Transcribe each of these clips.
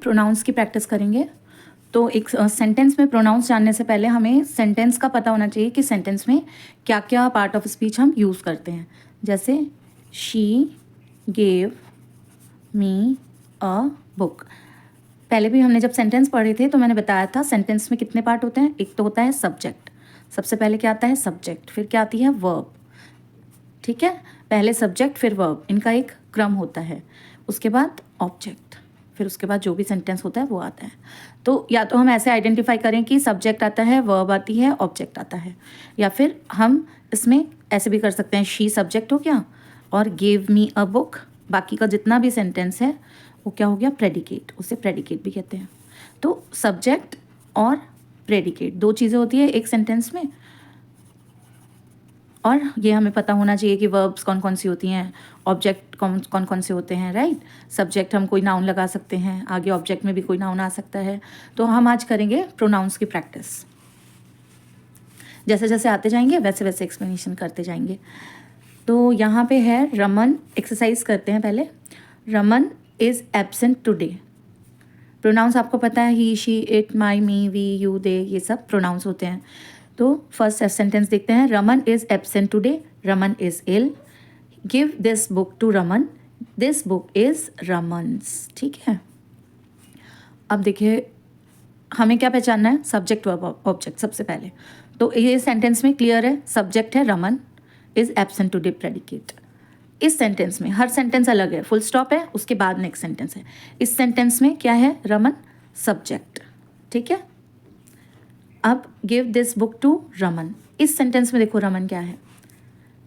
Pronounce की practice करेंगे। तो एक सेंटेंस में प्रोनाउंस जानने से पहले हमें सेंटेंस का पता होना चाहिए कि सेंटेंस में क्या क्या पार्ट ऑफ स्पीच हम यूज़ करते हैं। जैसे she gave me a book. पहले भी हमने जब सेंटेंस पढ़े थे तो मैंने बताया था सेंटेंस में कितने पार्ट होते हैं। एक तो होता है सब्जेक्ट, सबसे पहले क्या आता है सब्जेक्ट, फिर क्या आती है वर्ब। ठीक है, पहले सब्जेक्ट फिर वर्ब, इनका एक क्रम होता है। उसके बाद ऑब्जेक्ट, फिर उसके बाद जो भी सेंटेंस होता है वो आता है। तो या तो हम ऐसे आइडेंटिफाई करें कि सब्जेक्ट आता है, वर्ब आती है, ऑब्जेक्ट आता है, या फिर हम इसमें ऐसे भी कर सकते हैं शी सब्जेक्ट हो गया और गिव मी अ बुक, बाकी का जितना भी सेंटेंस है वो क्या हो गया प्रेडिकेट, उसे प्रेडिकेट भी कहते हैं। तो सब्जेक्ट और प्रेडिकेट दो चीज़ें होती है एक सेंटेंस में, और ये हमें पता होना चाहिए कि वर्ब्स कौन कौन सी होती हैं, ऑब्जेक्ट कौन कौन से होते हैं, राइट। सब्जेक्ट हम कोई नाउन लगा सकते हैं, आगे ऑब्जेक्ट में भी कोई नाउन आ सकता है। तो हम आज करेंगे प्रोनाउंस की प्रैक्टिस। जैसे जैसे आते जाएंगे वैसे वैसे एक्सप्लेनेशन करते जाएंगे। तो यहाँ पे है रमन, एक्सरसाइज करते हैं पहले। Raman is absent today. Pronouns आपको पता है he she it my me we you they, ये सब प्रोनाउंस होते हैं। तो फर्स्ट सेंटेंस देखते हैं। Raman is absent today, Raman is ill, give this book to Raman, this book is Raman's. ठीक है, अब देखिए हमें क्या पहचानना है, सब्जेक्ट वर्ब ऑब्जेक्ट सबसे पहले। तो ये सेंटेंस में क्लियर है, सब्जेक्ट है Raman, is absent today predicate. इस सेंटेंस में हर सेंटेंस अलग है, फुल स्टॉप है, उसके बाद नेक्स्ट सेंटेंस है। इस सेंटेंस में क्या है, रमन सब्जेक्ट। ठीक है, अब give this book to Raman, इस सेंटेंस में देखो रमन क्या है,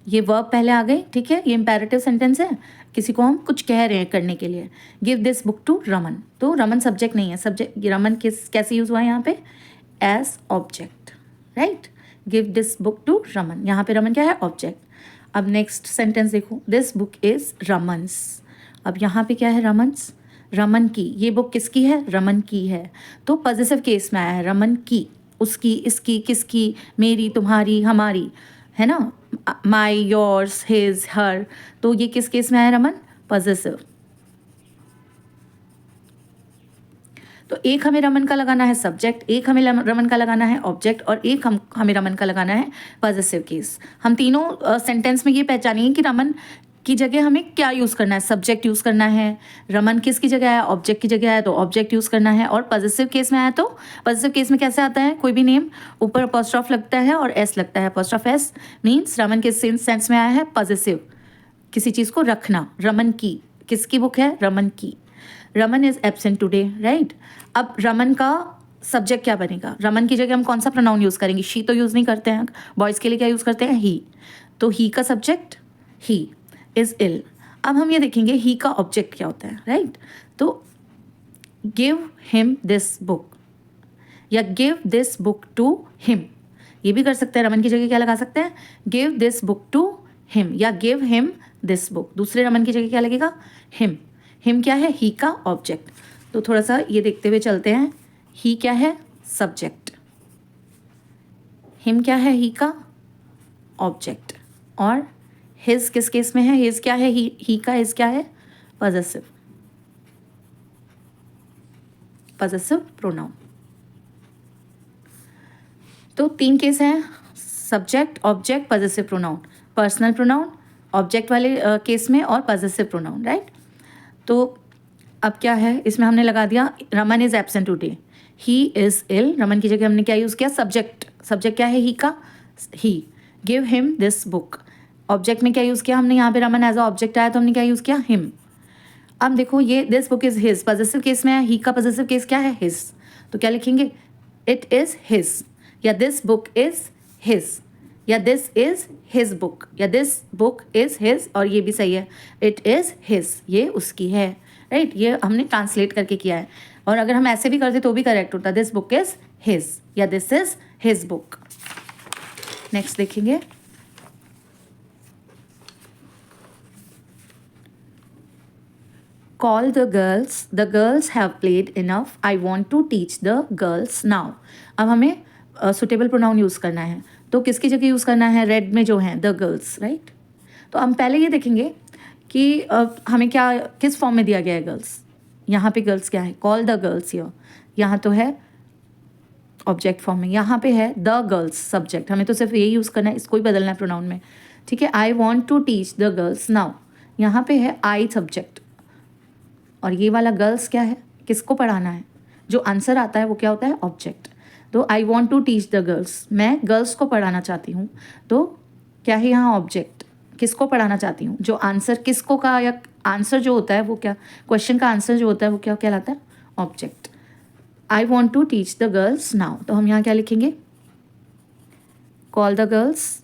ये वर्ब पहले आ गई। ठीक है, ये इंपेरेटिव सेंटेंस है, किसी को हम कुछ कह रहे हैं करने के लिए। Give this book to Raman, तो रमन सब्जेक्ट नहीं है, सब्जेक्ट रमन कैसे यूज हुआ है यहाँ पे, as object, right. Give this book to Raman, यहाँ पे रमन क्या है, ऑब्जेक्ट। अब नेक्स्ट सेंटेंस देखो, दिस बुक इज रमन्स। अब यहाँ पे क्या है, रमन्स, रमन की, ये बुक किसकी है, रमन की है। तो पॉजिटिव केस में आया है, रमन की, उसकी, इसकी, किसकी, मेरी, तुम्हारी, हमारी, है ना, माई, योर्स, हिज, हर। तो ये किस केस में आया, रमन पॉजिटिव। तो एक हमें रमन का लगाना है सब्जेक्ट, एक हमें रमन का लगाना है ऑब्जेक्ट, और एक हमें रमन का लगाना है पॉजिटिव केस। हम तीनों सेंटेंस में ये पहचानिए कि रमन की जगह हमें क्या यूज़ करना है, सब्जेक्ट यूज़ करना है, रमन किसकी जगह आया, ऑब्जेक्ट की जगह आया तो ऑब्जेक्ट यूज़ करना है, और पॉजिटिव केस में आया तो पॉजिटिव केस में कैसे आता है, कोई भी नेम ऊपर अपॉस्ट्रोफ लगता है और एस लगता है। अपॉस्ट्रोफ एस मीन्स रमन किस सेंस में आया है, पॉजिटिव, किसी चीज़ को रखना। रमन की, किसकी बुक है, रमन की, Raman is absent today, right. अब रमन का सब्जेक्ट क्या बनेगा, रमन की जगह हम कौन सा प्रोनाउन यूज़ करेंगे, शी तो यूज़ नहीं करते हैं, बॉयज़ के लिए क्या यूज़ करते हैं, ही। तो ही का सब्जेक्ट ही इज़ इल। अब हम ये देखेंगे ही का ऑब्जेक्ट क्या होता है, राइट। तो गिव हिम दिस बुक या give this book to him, ये भी कर सकते हैं। रमन की जगह क्या लगा सकते हैं, give this book to him, या गिव हिम दिस बुक, दूसरे रमन की जगह क्या लगेगा, हिम। हिम क्या है, ही का ऑब्जेक्ट। तो थोड़ा सा ये देखते हुए चलते हैं, ही क्या है, सब्जेक्ट, हिम क्या है, ही का ऑब्जेक्ट, और हिज किस केस में है, हिज क्या है, ही का हिज क्या है, पॉजेसिव, पॉजेसिव प्रोनाउन। तो तीन केस हैं, subject, object, possessive pronoun. Personal pronoun object वाले केस में, और पॉजेसिव प्रोनाउन, राइट। तो अब क्या है, इसमें हमने लगा दिया Raman is absent today, he is ill, Raman की जगह हमने क्या यूज़ किया, सब्जेक्ट, सब्जेक्ट क्या है, ही का, he. Give him this book, object में क्या यूज़ किया हमने, यहाँ पे रमन एज अ ऑब्जेक्ट आया तो हमने क्या यूज़ किया, हिम। अब देखो ये this book is his, positive case में है, ही का पॉजिटिव केस क्या है, हिज। तो क्या लिखेंगे, इट इज हिज, या दिस बुक इज हिज, या दिस इज हिज बुक, या दिस बुक इज हिज, और ये भी सही है, इट इज हिज, ये उसकी है, राइट। ये हमने ट्रांसलेट करके किया है, और अगर हम ऐसे भी करते तो भी करेक्ट होता, दिस बुक इज हिज या this is his book. Next देखेंगे, call the girls have played enough, I want to teach the girls now. अब हमें सुटेबल प्रोनाउन यूज़ करना है, तो किसकी जगह यूज़ करना है, रेड में जो है द गर्ल्स, राइट। तो हम पहले ये देखेंगे कि हमें क्या, किस फॉर्म में दिया गया है गर्ल्स, यहाँ पे गर्ल्स क्या है, कॉल द गर्ल्स हियर, यहाँ तो है ऑब्जेक्ट फॉर्म में, यहाँ पे है द गर्ल्स सब्जेक्ट, हमें तो सिर्फ ये यूज़ करना है, इसको ही बदलना है प्रोनाउन में, ठीक है। I want to teach the girls now, यहाँ पे है आई सब्जेक्ट, और ये वाला गर्ल्स क्या है, किसको पढ़ाना है, जो आंसर आता है वो क्या होता है, ऑब्जेक्ट। तो I want to teach the girls, मैं गर्ल्स को पढ़ाना चाहती हूँ, तो क्या है यहाँ ऑब्जेक्ट, किसको पढ़ाना चाहती हूँ, जो आंसर किसको का, या आंसर जो होता है वो क्या, क्वेश्चन का आंसर जो होता है वो क्या कहलाता है, object. I want to teach the girls now, तो हम यहाँ क्या लिखेंगे, call the girls,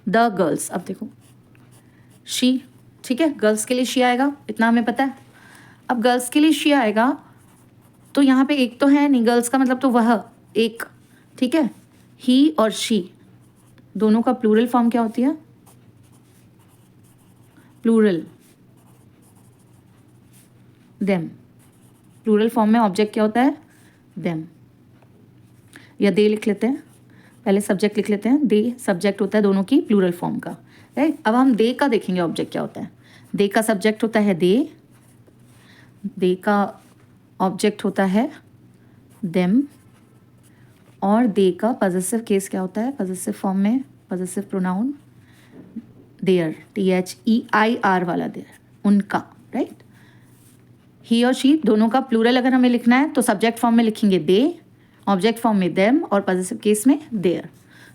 the girls, अब देखो शी, ठीक है, गर्ल्स के लिए शी आएगा, इतना हमें पता है। अब गर्ल्स के लिए शी आएगा तो यहाँ पे एक तो है नहीं, गर्ल्स का मतलब तो वह एक, ठीक है, ही और शी दोनों का प्लूरल फॉर्म क्या होती है, प्लूरल, देम, प्लूरल फॉर्म में ऑब्जेक्ट क्या होता है, देम, या दे लिख लेते हैं, पहले सब्जेक्ट लिख लेते हैं, दे सब्जेक्ट होता है दोनों की प्लूरल फॉर्म का, राइट। अब हम दे का देखेंगे ऑब्जेक्ट क्या होता है, दे का सब्जेक्ट होता है दे का ऑब्जेक्ट होता है देम, और दे का पॉजेसिव केस क्या होता है, पॉजेसिव फॉर्म में पॉजेसिव प्रोनाउन देयर, THEIR वाला देयर, उनका, राइट। ही और शी दोनों का प्लूरल अगर हमें लिखना है तो सब्जेक्ट फॉर्म में लिखेंगे दे, ऑब्जेक्ट फॉर्म में देम, और पॉजेसिव केस में देयर।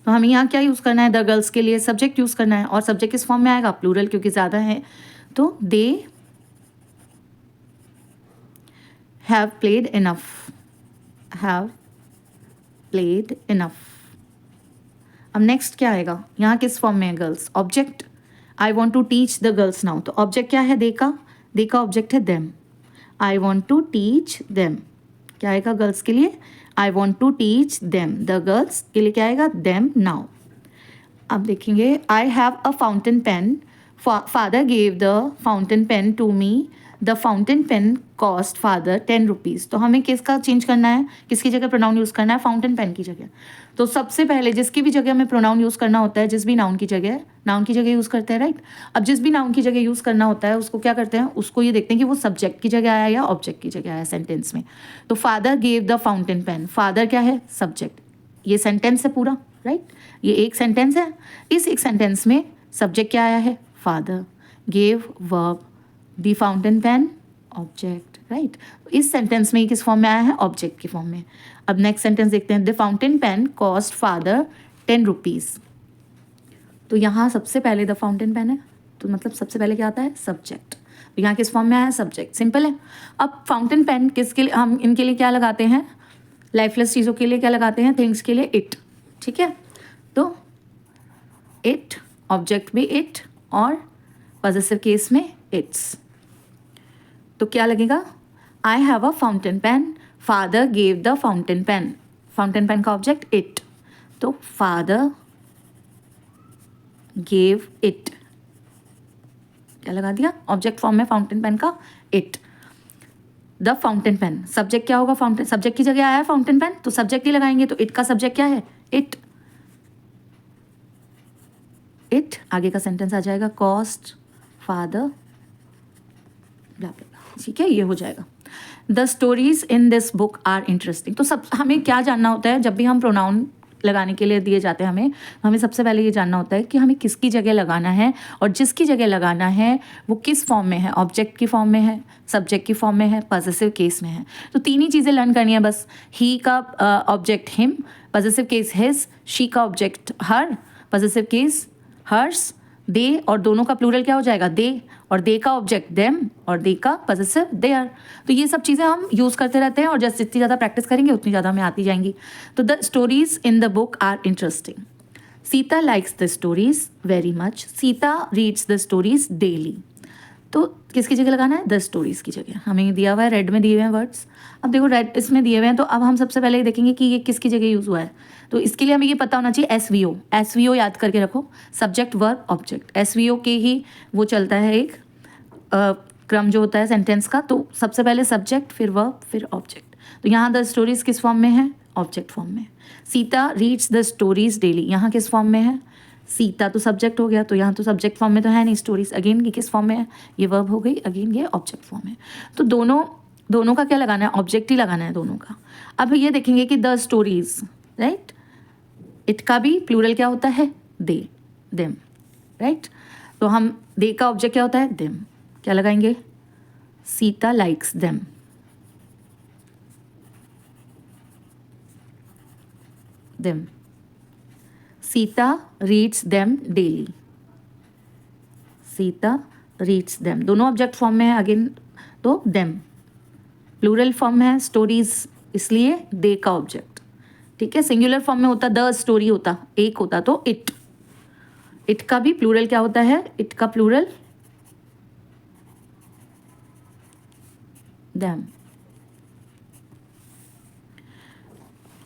तो हमें यहाँ क्या यूज़ करना है, द गर्ल्स के लिए सब्जेक्ट यूज़ करना है, और सब्जेक्ट किस फॉर्म में आएगा, प्लूरल, क्योंकि ज़्यादा है, तो they have played enough, have played enough. अब नेक्स्ट क्या आएगा, यहाँ किस फॉर्म में है girls, object, I want to teach the girls now, तो ऑब्जेक्ट क्या है, दे का ऑब्जेक्ट है them, I want to teach them, क्या आएगा गर्ल्स के लिए, I want to teach them, the girls के लिए क्या आएगा, देम नाउ। अब देखेंगे, I have a fountain pen, father gave the fountain pen to me, the fountain pen cost father 10 rupees. तो हमें किसका चेंज करना है, किसकी जगह प्रोनाउन यूज़ करना है, फाउंटेन पेन की जगह। तो सबसे पहले जिसकी भी जगह हमें प्रोनाउन यूज़ करना होता है, जिस भी नाउन की जगह यूज़ करते हैं, राइट। अब जिस भी नाउन की जगह यूज़ करना होता है उसको क्या करते हैं, उसको ये देखते हैं कि वो सब्जेक्ट की जगह आया या ऑब्जेक्ट की जगह आया सेंटेंस में। तो father gave the fountain pen, father क्या है, सब्जेक्ट, ये सेंटेंस है पूरा, राइट, ये एक सेंटेंस है, इस एक सेंटेंस में सब्जेक्ट क्या आया है, father, gave verb, the fountain pen object, right. इस सेंटेंस में किस फॉर्म में आया है, ऑब्जेक्ट की फॉर्म में। अब नेक्स्ट सेंटेंस देखते हैं, the fountain pen cost father 10 rupees. तो यहाँ सबसे पहले द फाउंटेन पेन है, तो मतलब सबसे पहले क्या आता है, सब्जेक्ट, तो यहाँ किस फॉर्म में आया है, सब्जेक्ट, सिंपल है। अब फाउंटेन पेन किसके लिए, हम इनके लिए क्या लगाते हैं, लाइफलेस चीज़ों के लिए क्या लगाते हैं, थिंग्स के लिए इट, ठीक है। तो इट, ऑब्जेक्ट भी इट, और पॉजेसिव केस में इट्स, तो क्या लगेगा, I have a fountain pen, father gave the fountain pen, fountain pen का ऑब्जेक्ट इट, तो फादर गेव इट, क्या लगा दिया, ऑब्जेक्ट फॉर्म में फाउंटेन पेन का it, the fountain pen, subject क्या होगा, फाउंटेन, सब्जेक्ट की जगह आया है फाउंटेन पेन, तो सब्जेक्ट ही लगाएंगे, तो इट का सब्जेक्ट क्या है, इट, आगे का सेंटेंस आ जाएगा, कॉस्ट फादर, ठीक है, ये हो जाएगा। The stories in this book are interesting. तो सब हमें क्या जानना होता है, जब भी हम प्रोनाउन लगाने के लिए दिए जाते हैं हमें सबसे पहले ये जानना होता है कि हमें किसकी जगह लगाना है, और जिसकी जगह लगाना है वो किस फॉर्म में है, ऑब्जेक्ट की फॉर्म में है, सब्जेक्ट की फॉर्म में है, पॉजेसिव केस में है। तो तीन ही चीज़ें लर्न करनी है बस, ही का object him, possessive case his, she का ऑब्जेक्ट हर, पॉजेसिव केस हर्स, दे, और दोनों का प्लूरल क्या हो जाएगा, दे, और दे का ऑब्जेक्ट देम, और दे का पॉजेसिव देयर। तो ये सब चीज़ें हम यूज़ करते रहते हैं, और जैसे जितनी ज़्यादा प्रैक्टिस करेंगे उतनी ज़्यादा हमें आती जाएंगी। तो the stories in the book are interesting, Sita likes the stories very much, Sita reads the stories daily. तो किसकी जगह लगाना है, द स्टोरीज़ की जगह। हमें दिया हुआ है, रेड में दिए हुए हैं वर्ड्स, अब देखो रेड इसमें दिए हुए हैं, तो अब हम सबसे पहले देखेंगे कि ये किसकी जगह यूज़ हुआ है। तो इसके लिए हमें ये पता होना चाहिए, SVO याद करके रखो, सब्जेक्ट वर्ब ऑब्जेक्ट, SVO के ही वो चलता है एक क्रम जो होता है सेंटेंस का। तो सबसे पहले सब्जेक्ट, फिर वर्ब, फिर ऑब्जेक्ट। तो यहाँ द स्टोरीज किस फॉर्म में है, ऑब्जेक्ट फॉर्म में। Sita reads the stories daily, यहाँ किस फॉर्म में है, सीता तो सब्जेक्ट हो गया, तो यहाँ तो सब्जेक्ट फॉर्म में तो है नहीं स्टोरीज, अगेन ये किस फॉर्म में है, ये वर्ब हो गई, अगेन ये ऑब्जेक्ट फॉर्म है। तो दोनों का क्या लगाना है, ऑब्जेक्ट ही लगाना है दोनों का। अब ये देखेंगे कि द स्टोरीज, राइट, इट का भी प्लूरल क्या होता है, दे, देम, राइट। तो हम दे का ऑब्जेक्ट क्या होता है, देम, क्या लगाएंगे, Sita likes them, them. Sita reads them daily, Sita reads them, दोनों ऑब्जेक्ट फॉर्म में है अगेन, तो देम। प्लूरल फॉर्म है स्टोरीज, इसलिए दे का ऑब्जेक्ट, ठीक है। सिंगुलर फॉर्म में होता द स्टोरी होता, एक होता तो इट, इट का भी प्लूरल क्या होता है, इट का plural them.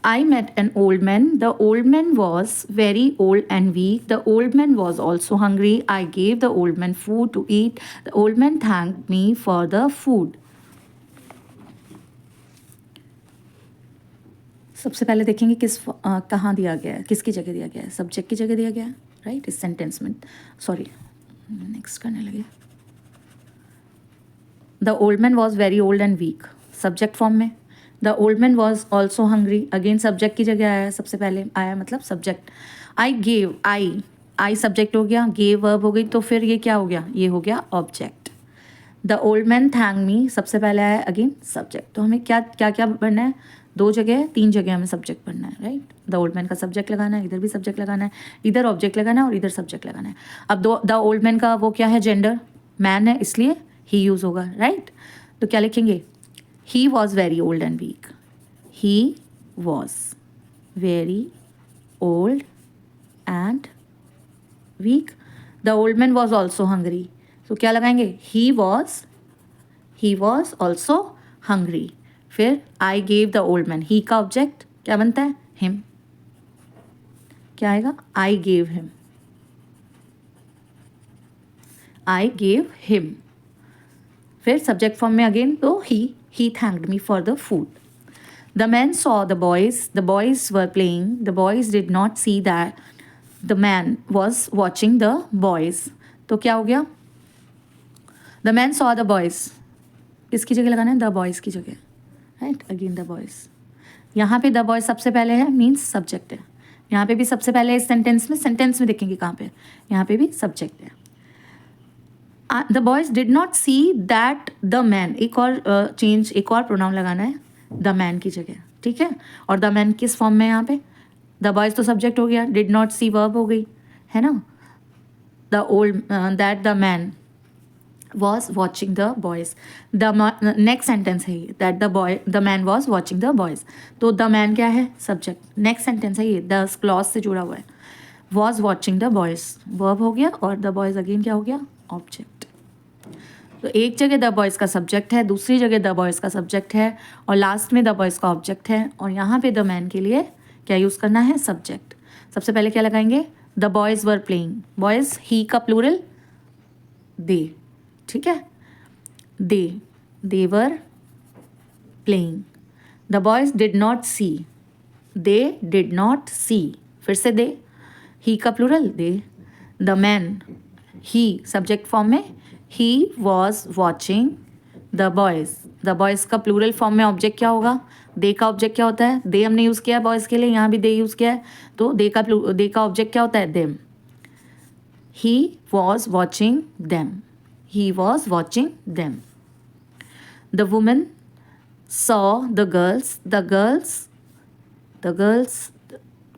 I met an old man. The old man was very old and weak. The old man was also hungry. I gave the old man food to eat. The old man thanked me for the food. सबसे पहले देखेंगे कहाँ दिया गया है, किसकी जगह दिया गया है, सब्जेक्ट की जगह दिया गया है, राइट, इस सेंटेंस में। सॉरी, नेक्स्ट करने लगे। The old man was very old and weak, subject form में। The old man was also hungry, again subject की जगह आया, सबसे पहले आया मतलब subject. I gave, I subject हो गया, गेव वर्ब हो गई, तो फिर ये क्या हो गया, ये हो गया object. The old man thank me, सबसे पहले आया अगेन सब्जेक्ट। तो हमें क्या क्या क्या पढ़ना है, 2 जगह 3 जगह हमें सब्जेक्ट पढ़ना है, राइट। द ओल्ड मैन का सब्जेक्ट लगाना है, इधर भी सब्जेक्ट लगाना है, इधर ऑब्जेक्ट लगाना है और इधर सब्जेक्ट लगाना है। अब द ओल्ड मैन का वो क्या है, जेंडर, मैन है, इसलिए ही यूज़ होगा, राइट। तो क्या लिखेंगे, he was very old and weak, he was very old and weak. The old man was also hungry, so क्या लगाएंगे, he was also hungry। फिर I gave the old man, he का object क्या बनता है, him, क्या आएगा, I gave him, I gave him। फिर सब्जेक्ट फॉर्म में अगेन तो he thanked me for the food। The man saw the boys were playing, the boys did not see that the man was watching the boys। तो क्या हो गया, the man saw the boys, किसकी जगह लगाना है, the boys की जगह, राइट, अगेन the boys। यहाँ पे the boys सबसे पहले है, मीन्स सब्जेक्ट है, यहाँ पे भी सबसे पहले है, इस सेंटेंस में देखेंगे कहाँ पे, यहाँ पे भी सब्जेक्ट है। The boys did not see that the man, एक और चेंज, एक और प्रोनाउन लगाना है द मैन की जगह, ठीक है। और द मैन किस फॉर्म में, यहाँ पे द बॉयज तो सब्जेक्ट हो गया, डिड नॉट सी वर्ब हो गई, है ना। The old that the man was watching the boys, the next sentence है ये, that the man was watching the boys, तो द मैन क्या है, सब्जेक्ट। नेक्स्ट सेंटेंस है ये, द क्लॉज से जुड़ा हुआ है, was watching the boys verb हो गया, और द बॉयज अगेन क्या हो गया, ऑब्जेक्ट। तो एक जगह द बॉयज़ का सब्जेक्ट है, दूसरी जगह द बॉयज़ का सब्जेक्ट है, और लास्ट में द बॉयज़ का ऑब्जेक्ट है, और यहाँ पे द मैन के लिए क्या यूज़ करना है, सब्जेक्ट। सबसे पहले क्या लगाएंगे, the boys were playing, boys he का प्लूरल दे, ठीक है, they were playing. The boys did not see, they did not see, फिर से दे, ही का plural they. The man, he subject form में, he was watching the boys, the boys का plural form में object क्या होगा, दे का object क्या होता है, दे हमने यूज़ किया है बॉयज़ के लिए, यहाँ भी दे यूज़ किया है, तो दे का ऑब्जेक्ट क्या होता है, them. he was watching them, he was watching them। the woman saw the girls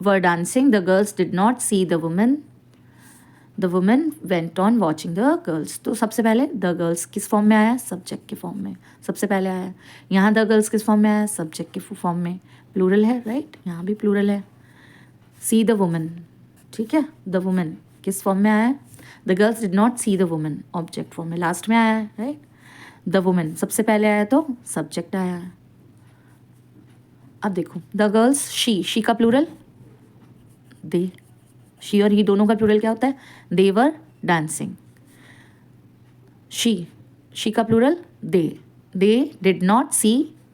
were dancing, the girls did not see the woman, the women went on watching the girls. तो सबसे पहले the girls किस form में आया, subject के form में सबसे पहले आया। यहाँ द गर्ल्स किस फॉर्म में आया, सब्जेक्ट के फॉर्म में, प्लूरल है, राइट, यहाँ भी प्लूरल है। सी द वुमेन, ठीक है, द वुमेन किस फॉर्म में आया, the girls did not see the women, object form में लास्ट में आया है, राइट। द वुमेन सबसे पहले आया तो सब्जेक्ट आया है। अब देखो द गर्ल्स, शी का प्लूरल दे, शी और ही दोनों का प्लूरल क्या होता है, दे वर डांसिंग। शी का plural they did not see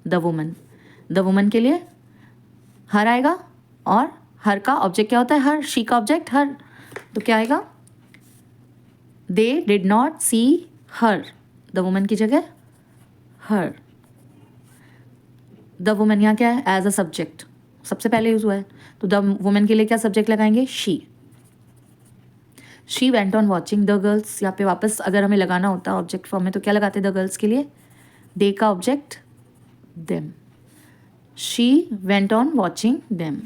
the woman के लिए हर आएगा, और हर का ऑब्जेक्ट क्या होता है, हर, शी का ऑब्जेक्ट हर, तो क्या आएगा, they did not see her, the woman की जगह हर। द वुमन यहाँ क्या है, एज अ सब्जेक्ट सबसे पहले यूज हुआ है, तो द वुमन के लिए क्या सब्जेक्ट लगाएंगे, she went on watching the girls. यहाँ पे वापस अगर हमें लगाना होता ऑब्जेक्ट फॉर्म में तो क्या लगाते द गर्ल्स के लिए, दे का object them, she went on watching them.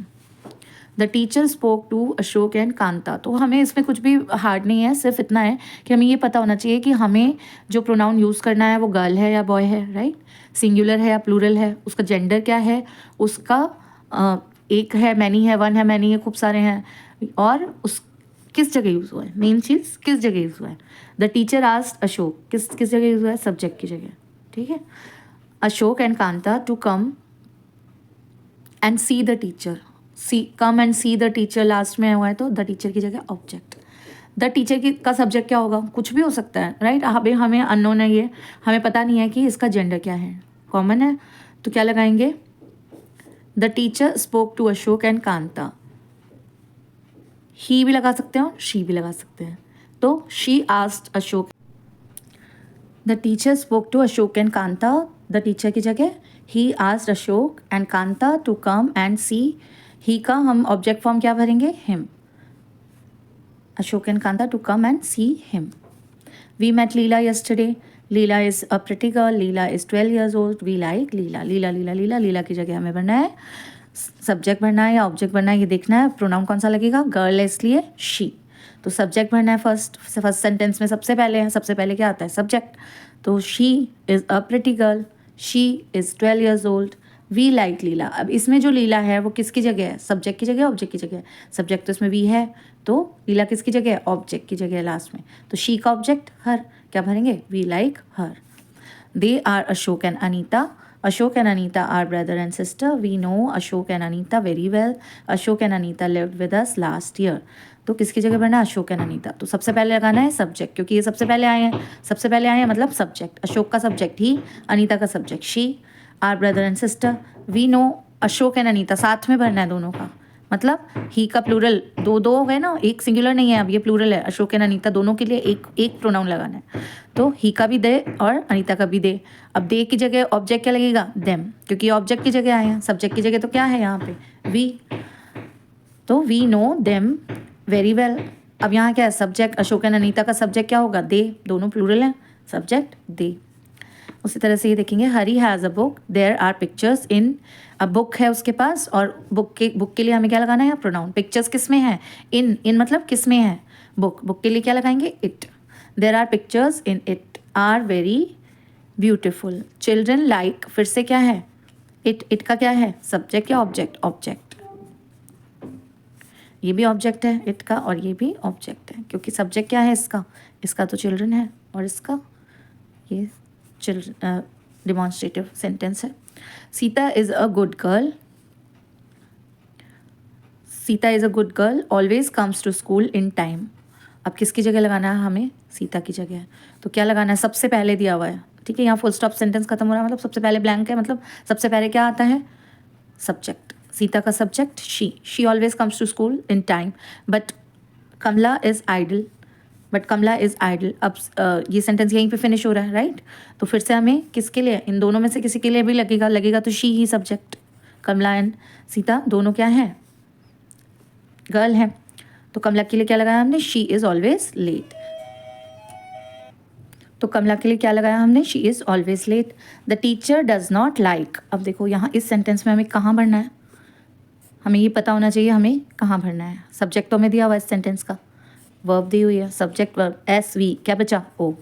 The teacher spoke to Ashok and Kanta. तो हमें इसमें कुछ भी हार्ड नहीं है, सिर्फ इतना है कि हमें ये पता होना चाहिए कि हमें जो प्रोनाउन यूज़ करना है वो गर्ल है या बॉय है, राइट, सिंगुलर है या प्लूरल है, उसका जेंडर क्या है, उसका एक है मैनी है, वन है मैनी है, खूब सारे हैं, और उस किस जगह यूज़ हुआ है, मेन चीज़ किस जगह यूज़ हुआ है। द टीचर आस्क्ड अशोक, किस जगह यूज़ हुआ है, सब्जेक्ट की जगह, ठीक है। Ashok and Kanta to come and see the teacher, come and see the teacher last में हुआ है तो द टीचर की जगह ऑब्जेक्ट। द टीचर की का सब्जेक्ट क्या होगा, कुछ भी हो सकता है, राइट। अभी हमें अननोन है, ये हमें पता नहीं है कि इसका जेंडर क्या है, कॉमन है, तो क्या लगाएंगे, the teacher spoke to Ashok and Kanta. He भी लगा सकते हैं और शी भी लगा सकते हैं, तो she asked Ashok. The teacher spoke to Ashok and Kanta, the teacher की जगह he asked Ashok and Kanta to come and see. He का हम ऑब्जेक्ट फॉर्म क्या भरेंगे, him, Ashok and Kanta to come and see him. We met Leela yesterday, Leela is a pretty girl, Leela is 12 years old, we like Leela. Leela Leela Leela, Leela की जगह हमें भरना है सब्जेक्ट भरना है या ऑब्जेक्ट भरना है, ये देखना है। प्रोनाउन कौन सा लगेगा, गर्ल है इसलिए शी, तो सब्जेक्ट भरना है फर्स्ट सेंटेंस में सबसे पहले है, सबसे पहले क्या आता है, सब्जेक्ट। तो she is a pretty girl, she is 12 years old, we like Leela. अब इसमें जो लीला है वो किसकी जगह है, सब्जेक्ट की जगह, ऑब्जेक्ट की जगह। सब्जेक्ट तो इसमें वी है, तो लीला किसकी जगह है, ऑब्जेक्ट की जगह लास्ट में, तो शी का ऑब्जेक्ट हर, क्या भरेंगे, we like her. They are Ashok and Anita, Ashok and Anita are brother and sister. We know Ashok and Anita very well. Ashok and Anita lived with us last year. तो किसकी जगह भरना है, Ashok and Anita. तो सबसे पहले लगाना है सब्जेक्ट, क्योंकि ये सबसे पहले आए हैं, सबसे पहले आए हैं मतलब सब्जेक्ट। अशोक का सब्जेक्ट ही, अनीता का subject she, are brother and sister. We know Ashok and Anita, साथ में भरना है दोनों का, मतलब ही का प्लूरल, दो हो गए ना, एक सिंगुलर नहीं है, अब ये प्लूरल है। अशोक एंड अनीता दोनों के लिए एक प्रोनाउन लगाना है, तो ही का भी दे और अनीता का भी दे। अब दे की जगह ऑब्जेक्ट क्या लगेगा, देम, क्योंकि ऑब्जेक्ट की जगह आए हैं, सब्जेक्ट की जगह तो क्या है यहाँ पे, वी, तो we know them very well. अब यहाँ क्या है, सब्जेक्ट, अशोक एंड अनीता का सब्जेक्ट क्या होगा, दे, दोनों प्लूरल हैं, सब्जेक्ट दे। उसी तरह से ये देखेंगे, Hari has a book, there are pictures in, अब बुक है उसके पास, और बुक के लिए हमें क्या लगाना है, प्रोनाउन। पिक्चर्स किस में है, इन मतलब किस में है, बुक के लिए क्या लगाएंगे, it. There are pictures in it, are very beautiful. Children like, फिर से क्या है, इट का क्या है, सब्जेक्ट या ऑब्जेक्ट, ये भी ऑब्जेक्ट है इट का, और ये भी ऑब्जेक्ट है, क्योंकि सब्जेक्ट क्या है इसका तो चिल्ड्रन है, और इसका ये चिल्ड्रन डिमॉन्स्ट्रेटिव सेंटेंस है। Sita is a good girl, Sita is a good girl, always comes to school in time. अब किसकी जगह लगाना है हमें, सीता की जगह, तो क्या लगाना है, सबसे पहले दिया हुआ है, ठीक है, यहाँ फुल स्टॉप सेंटेंस खत्म हो रहा है, मतलब सबसे पहले ब्लैंक है, मतलब सबसे पहले क्या आता है, सब्जेक्ट। सीता का subject she always comes to school in time, but Kamala is idle, अब ये सेंटेंस यहीं पे फिनिश हो रहा है, राइट। तो फिर से हमें किसके लिए, इन दोनों में से किसी के लिए भी लगेगा तो she he subject. Kamala and Sita दोनों क्या हैं, गर्ल हैं, तो कमला के लिए क्या लगाया हमने, शी इज़ ऑलवेज लेट। तो कमला के लिए क्या लगाया हमने, she is always late. The teacher does not like, अब देखो यहाँ इस सेंटेंस में हमें कहाँ भरना है, हमें ये पता होना चाहिए हमें कहाँ भरना है। सब्जेक्ट तो हमें दिया हुआ है इस सेंटेंस का, वर्ब दी हुई है, सब्जेक्ट वर्ब, एस वी, क्या बचा, ओ,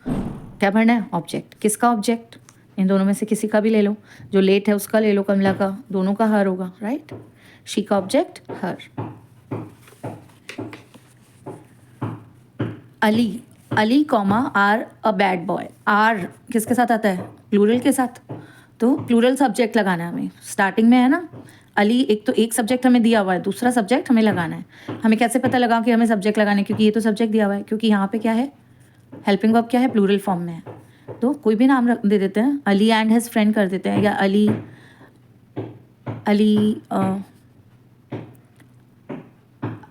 क्या भरना है, ऑब्जेक्ट। किसका ऑब्जेक्ट, इन दोनों में से किसी का भी ले लो, जो लेट है उसका ले लो, कमला का, दोनों का हर होगा, राइट। शी का object her. Ali comma are a bad boy, are किसके साथ आता है, प्लूरल के साथ, तो प्लूरल सब्जेक्ट लगाना है हमें, स्टार्टिंग में है ना, अली एक सब्जेक्ट हमें दिया हुआ है, दूसरा सब्जेक्ट हमें लगाना है। हमें कैसे पता लगा कि हमें सब्जेक्ट लगाना है, क्योंकि ये तो सब्जेक्ट दिया हुआ है, क्योंकि यहाँ पे क्या है, हेल्पिंग वर्ब क्या है, प्लूरल फॉर्म में है, तो कोई भी नाम दे देते हैं, अली एंड हिज फ्रेंड कर देते हैं, या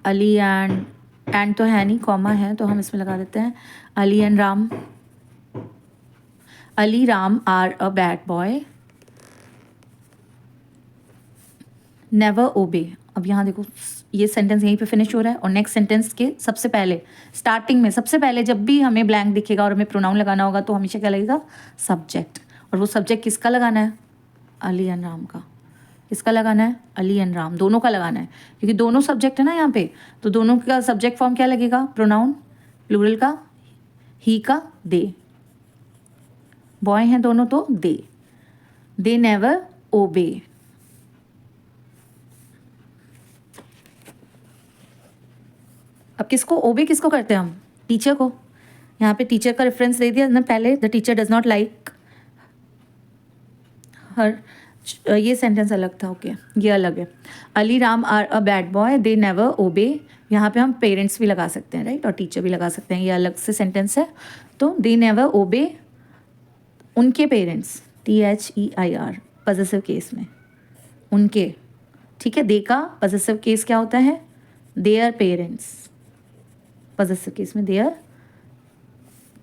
अली एंड एंड तो है नहीं, कॉमा है, तो हम इसमें लगा देते हैं Ali and Ram. Ali Ram are a bad boy, never obey. अब यहाँ देखो ये सेंटेंस यहीं पे फिनिश हो रहा है और नेक्स्ट सेंटेंस के सबसे पहले स्टार्टिंग में सबसे पहले जब भी हमें ब्लैंक दिखेगा और हमें प्रोनाउन लगाना होगा तो हमेशा क्या लगेगा, सब्जेक्ट। और वो सब्जेक्ट किसका लगाना है, अली एंड राम का। किसका लगाना है, अली एंड राम, दोनों का लगाना है, क्योंकि दोनों सब्जेक्ट है ना यहाँ पे, तो दोनों का सब्जेक्ट फॉर्म क्या लगेगा, प्रोनाउन, प्लूरल का ही का दे, बॉय हैं दोनों तो दे नेवर ओबे। अब किसको ओबे किसको करते हैं हम, टीचर को। यहाँ पे टीचर का रेफरेंस दे दिया ना पहले, the teacher does not like her, ये सेंटेंस अलग था, ओके ये अलग है। Ali Ram are a bad boy, they never obey. यहाँ पे हम पेरेंट्स भी लगा सकते हैं, राइट, और टीचर भी लगा सकते हैं, ये अलग से सेंटेंस है। तो दे नेवर ओबे, उनके पेरेंट्स, THEIR पॉजेसिव केस में, उनके, ठीक है। दे का पॉजेसिव केस क्या होता है, देयर पेरेंट्स, पॉजेसिव केस में देयर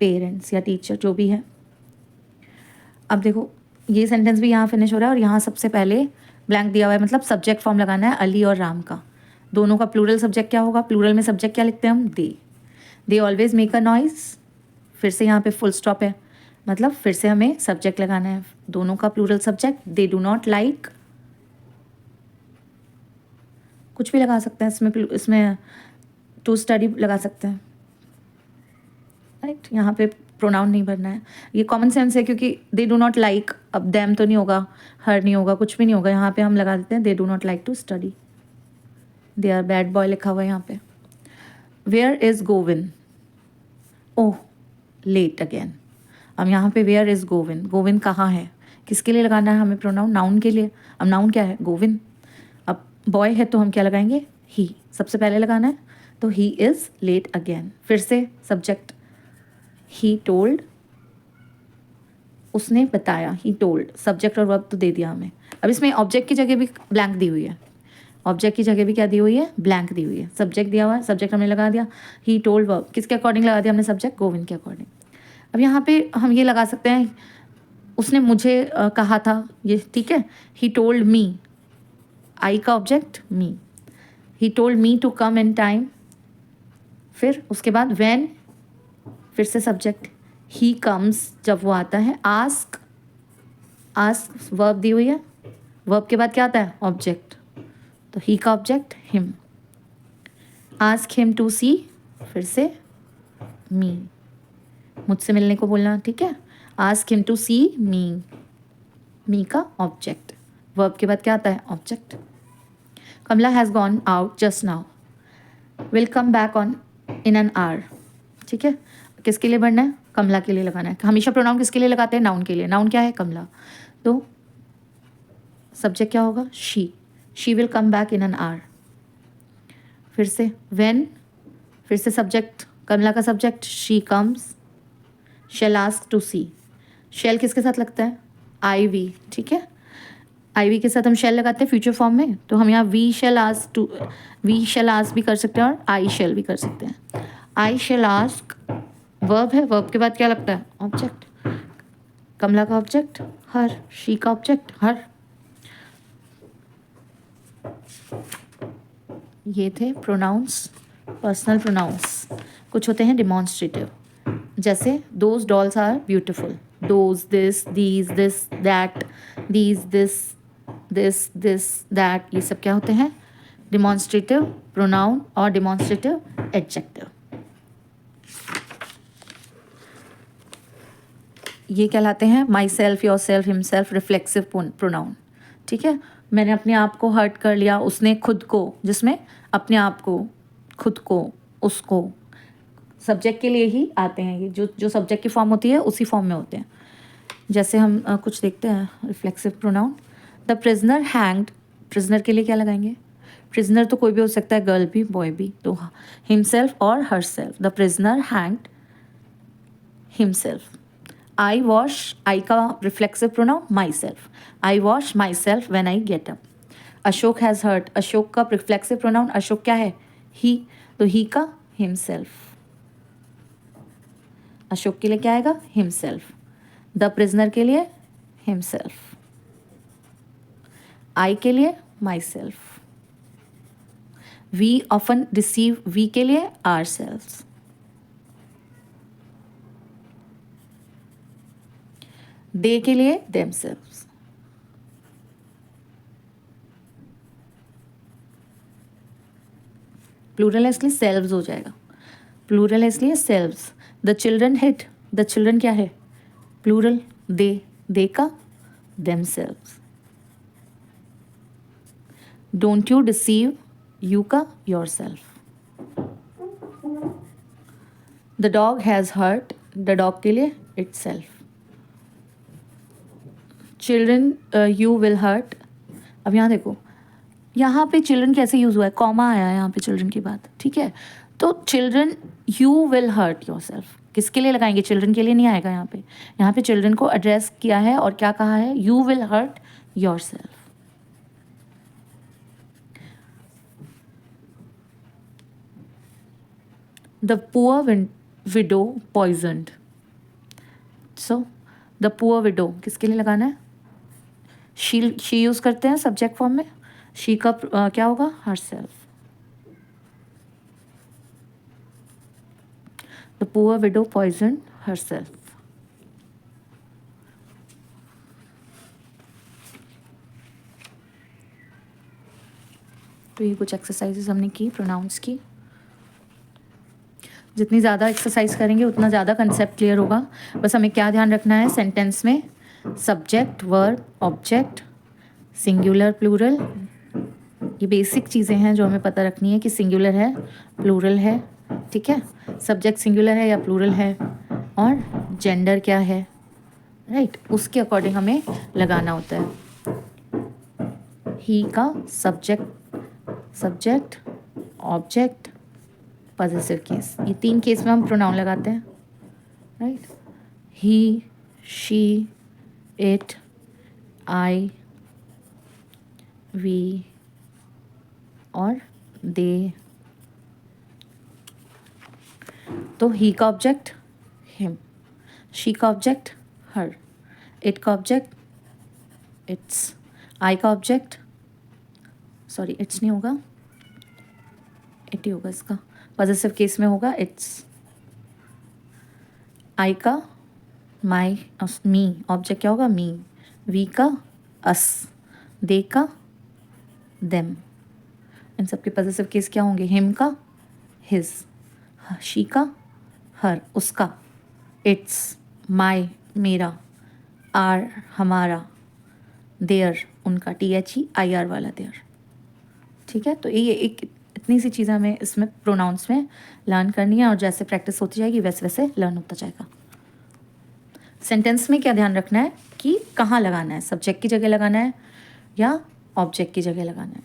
पेरेंट्स या टीचर जो भी है। अब देखो ये सेंटेंस भी यहाँ फिनिश हो रहा है और यहाँ सबसे पहले ब्लैंक दिया हुआ है, मतलब सब्जेक्ट फॉर्म लगाना है अली और राम का। दोनों का प्लूरल सब्जेक्ट क्या होगा, प्लूरल में सब्जेक्ट क्या लिखते हैं हम, they always make a noise. फिर से यहाँ पे फुल स्टॉप है, मतलब फिर से हमें सब्जेक्ट लगाना है, दोनों का plural subject. They do not like, कुछ भी लगा सकते हैं इसमें टू स्टडी लगा सकते हैं, राइट। यहाँ पे प्रोनाउन नहीं भरना है, ये कॉमन सेंस है, क्योंकि दे डू नॉट लाइक, अब दैम तो नहीं होगा, हर नहीं होगा, कुछ भी नहीं होगा। यहाँ पे हम लगा देते हैं they do not like to study, they are bad boy लिखा हुआ है यहाँ पे। Where is Govind, oh late again. अब यहाँ पे वेयर इज गोविंद, गोविंद कहाँ है, किसके लिए लगाना है हमें प्रोनाउन, नाउन के लिए। अब नाउन क्या है, गोविंद। अब बॉय है तो हम क्या लगाएंगे, ही सबसे पहले लगाना है, तो ही इज़ लेट अगेन। फिर से सब्जेक्ट, ही टोल्ड, उसने बताया, ही टोल्ड, सब्जेक्ट और वर्ब तो दे दिया हमें। अब इसमें ऑब्जेक्ट की जगह भी ब्लैंक दी हुई है, ऑब्जेक्ट की जगह भी क्या दी हुई है, ब्लैंक दी हुई है। सब्जेक्ट दिया हुआ है, सब्जेक्ट हमने लगा दिया, ही टोल्ड, वर्ब किसके अकॉर्डिंग लगा दिया हमने, सब्जेक्ट गोविंद के अकॉर्डिंग। अब यहाँ पे हम ये लगा सकते हैं, उसने मुझे कहा था, ये ठीक है। ही टोल्ड मी, आई का object me, he told me to come in time. फिर उसके बाद व्हेन, फिर से सब्जेक्ट, ही कम्स जब वो आता है। आस्क, आस्क वर्ब दी हुई है, वर्ब के बाद क्या आता है, ऑब्जेक्ट, तो ही का object him. Ask him to see, फिर से मी, मुझसे मिलने को बोलना, ठीक है। Ask him to see me, me का ऑब्जेक्ट, वर्ब के बाद क्या आता है, object. Kamala has gone out just now, will come back on in an hour, ठीक है। किसके लिए बढ़ना है, कमला के लिए लगाना है। हमेशा प्रोनाउन किसके लिए लगाते हैं, नाउन के लिए। नाउन क्या है, कमला, तो सब्जेक्ट क्या होगा, she will come back in an hour. फिर से व्हेन, फिर से सब्जेक्ट, कमला का subject she comes. Shall ask to see, shall किसके साथ लगता है, आई वी, ठीक है। आई वी के साथ हम शेल लगाते हैं फ्यूचर फॉर्म में, तो हम यहाँ we shall ask to, we shall ask भी कर सकते हैं और आई शेल भी कर सकते हैं। आई शेल आस्क वर्ब है, वर्ब के बाद क्या लगता है, ऑब्जेक्ट। कमला का ऑब्जेक्ट हर, शी का ऑब्जेक्ट हर। ये थे प्रोनाउंस, पर्सनल प्रोनाउंस। कुछ होते हैं डिमॉन्स्ट्रेटिव, जैसे those dolls are beautiful, those, this, these, this, that, these, this that, ये सब क्या होते हैं, डिमॉन्स्ट्रेटिव प्रोनाउन और डिमॉन्स्ट्रेटिव एडजेक्टिव। ये कहलाते हैं myself, yourself, himself, reflexive pronoun, ठीक है। मैंने अपने आप को हर्ट कर लिया, उसने खुद को, जिसमें अपने आप को, खुद को, उसको, सब्जेक्ट के लिए ही आते हैं ये, जो सब्जेक्ट की फॉर्म होती है उसी फॉर्म में होते हैं। जैसे हम कुछ देखते हैं reflexive pronoun. The prisoner hanged, prisoner के लिए क्या लगाएंगे, प्रिजनर तो कोई भी हो सकता है, गर्ल भी, बॉय भी, तो हिमसेल्फ और herself. The prisoner hanged himself. I wash, I का reflexive pronoun myself, I wash myself when I get up. Ashok has hurt, Ashok का रिफ्लेक्सिव प्रोनाउन, अशोक क्या है, ही, तो ही का हिमसेल्फ। अशोक के लिए क्या आएगा? हिमसेल्फ। द प्रिजनर के लिए हिमसेल्फ। आई के लिए myself. We often receive, we के लिए आर सेल्व्स। दे के लिए देमसेल्व्स। प्लूरल है इसलिए सेल्व्स हो जाएगा। प्लूरल है इसलिए selves. The children hit, the children क्या है? प्लूरल। दे का themselves. Don't you deceive, you का yourself. The dog has hurt, the dog के लिए itself. Children you will hurt. अब यहाँ देखो, यहाँ पे चिल्ड्रन कैसे यूज़ हुआ है? कॉमा आया है यहाँ पे चिल्ड्रन की बात, ठीक है। तो children you will hurt yourself किसके लिए लगाएंगे? चिल्ड्रन के लिए नहीं आएगा यहाँ पे। यहाँ पे चिल्ड्रन को एड्रेस किया है और क्या कहा है? You will hurt yourself. The poor widow poisoned. So the poor widow किसके लिए लगाना है? शी यूज़ करते हैं सब्जेक्ट फॉर्म में। शी का क्या होगा? Herself. The poor widow poison herself. तो ये कुछ एक्सरसाइजेस हमने की प्रोनाउंस की। जितनी ज़्यादा एक्सरसाइज करेंगे उतना ज़्यादा कंसेप्ट क्लियर होगा। बस हमें क्या ध्यान रखना है? सेंटेंस में subject, verb, object, singular, plural, ये बेसिक चीज़ें हैं जो हमें पता रखनी है कि सिंगुलर है, प्लूरल है, ठीक है, सब्जेक्ट सिंगुलर है या प्लूरल है, और जेंडर क्या है, राइट, उसके अकॉर्डिंग हमें लगाना होता है। ही का सब्जेक्ट, ऑब्जेक्ट, पॉजेसिव केस, ये 3 केस में हम प्रोनाउन लगाते हैं, right. He, she, it, I, we और दे। तो ही का ऑब्जेक्ट हिम, शी का ऑब्जेक्ट हर, इट का ऑब्जेक्ट इट्स, आई का ऑब्जेक्ट, सॉरी इट्स नहीं होगा, इट ही होगा इसका, पॉजेसिव केस में होगा इट्स। आई का माई, मी, ऑब्जेक्ट क्या होगा? मी। वी का अस, दे का देम, इन सब के पॉजेसिव केस क्या होंगे? हिम का हिज, शी का हर, उसका, इट्स, माई, मेरा, आर, हमारा, देयर, उनका, THEIR वाला देयर, ठीक है। तो ये एक इतनी सी चीज़ें हमें इसमें प्रोनाउंस में लर्न करनी है और जैसे प्रैक्टिस होती जाएगी वैसे वैसे लर्न होता जाएगा। सेंटेंस में क्या ध्यान रखना है कि कहाँ लगाना है? सब्जेक्ट की जगह लगाना है या ऑब्जेक्ट की जगह लगाना है?